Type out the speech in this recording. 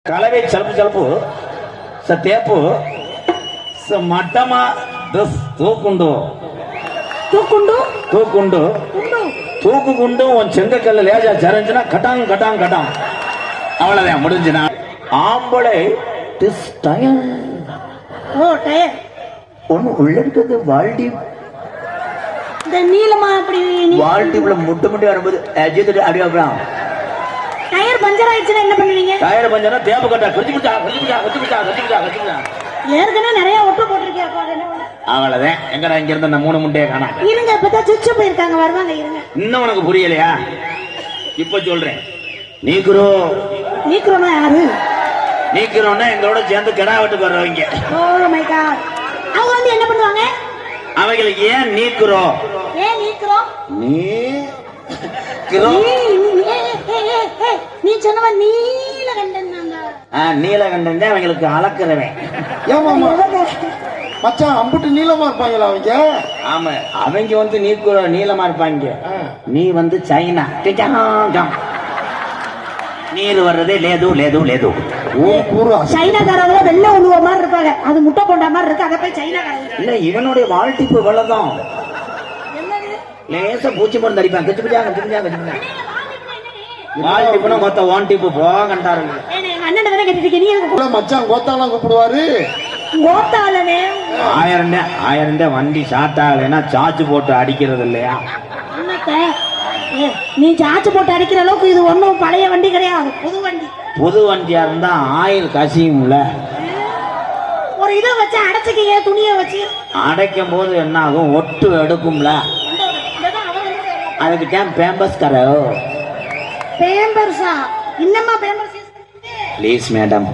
కలవే చలుపు చలుపు తేపు మట్టమా తూకుండు தூக்குண்டு తూకుండు குண்டு தூக்குண்டு உன் செங்கக்கல்ல லேஜா ஜரஞ்சுனா கட்டாங் கட்டாங் கட்டாங் அவ்வளவுதான் முடிஞ்சுனா ஆம்பளை ஓ டயர் ஒண்ணு உள்ள இருக்கிறது வால்டி இந்த நீளமா அப்படி வால்டிப்ல முட்டு முட்டி வரும்போது அடியாப்லாம் டயர் பஞ்சர் ஆயிடுச்சுன்னா என்ன பண்ணுவீங்க? டயர் பஞ்சர்னா தேப்ப கட்டா கடிச்சு ஏற்கனவே நிறைய ஒட்டு போட்டிருக்கேன். அவ்வளவுதான். எங்கடா இங்க இருந்த அந்த 3 முட்டையை காணா இருங்க, இப்பதான் சுச்சு போயிருக்காங்க, வருவாங்க இருங்க. இன்னும் உனக்கு புரியலையா? இப்ப சொல்றேன். நீக்குறோமா யாரு? நீக்குறோம்னா எங்களோட சேர்ந்து கிடா வெட்டுக்கு வர்றவங்க. Oh my God. அவங்க வந்து என்ன பண்ணுவாங்க? அவங்களுக்கு ஏன் நீக்குறோம்? ஏன் நீக்குறோம்? நீ சொன்னவன் நீலகண்டன். நீலகண்டன் தான் அவங்களுக்கு அளக்குறவன். மச்சான் அம்புட்டு நீளமா இருப்பாங்களா அவங்க? ஆமா, அவங்க வந்து நீளமா இருப்பாங்க. நீ வந்து சைனா நீர் வர்றதே லேது லேது லேது. சைனாக்காரங்க வெள்ள உழுவ மாதிரி இருப்பாங்க, அது முட்டை போண்டா மாதிரி இருக்கு. அதை போய் சைனாக்காரங்க இல்ல, இவனுடைய வாழ்த்திப்பு வெள்ளதான். லேசா பூச்சி மருந்து அடிப்பான். கச்சுப்பிச்சா வாழ்த்திப்புனா மொத்த ஓன் டிப்பு போகண்டாருங்க. அண்ணன் தானே கட்டிட்டு நீ மச்சான் கோத்தாலாம் கூப்பிடுவாரு. கோத்தாலனே 1000 வண்டி ஷார்ட் ஆகலைன்னா சார்ஜ் போட்டு அடிக்கிறது இல்லையா? நீ சார்ஜ் போட்டு அடிக்கிற அளவுக்கு இது ஒன்றும் பழைய வண்டி கிடையாது, புது வண்டியா இருந்தா ஆயில் கசியும்ல. ஒரு இதை வச்சு அடைச்சிக்க, துணியை வச்சு அடைக்கும் போது என்ன ஆகும்? ஒட்டு எடுக்கும்ல. அதுக்கு தான் பேம்பர்ஸ் கரோ. பேம்பர்ஸா? இன்னமா பேம்பர்ஸ்? Please madam.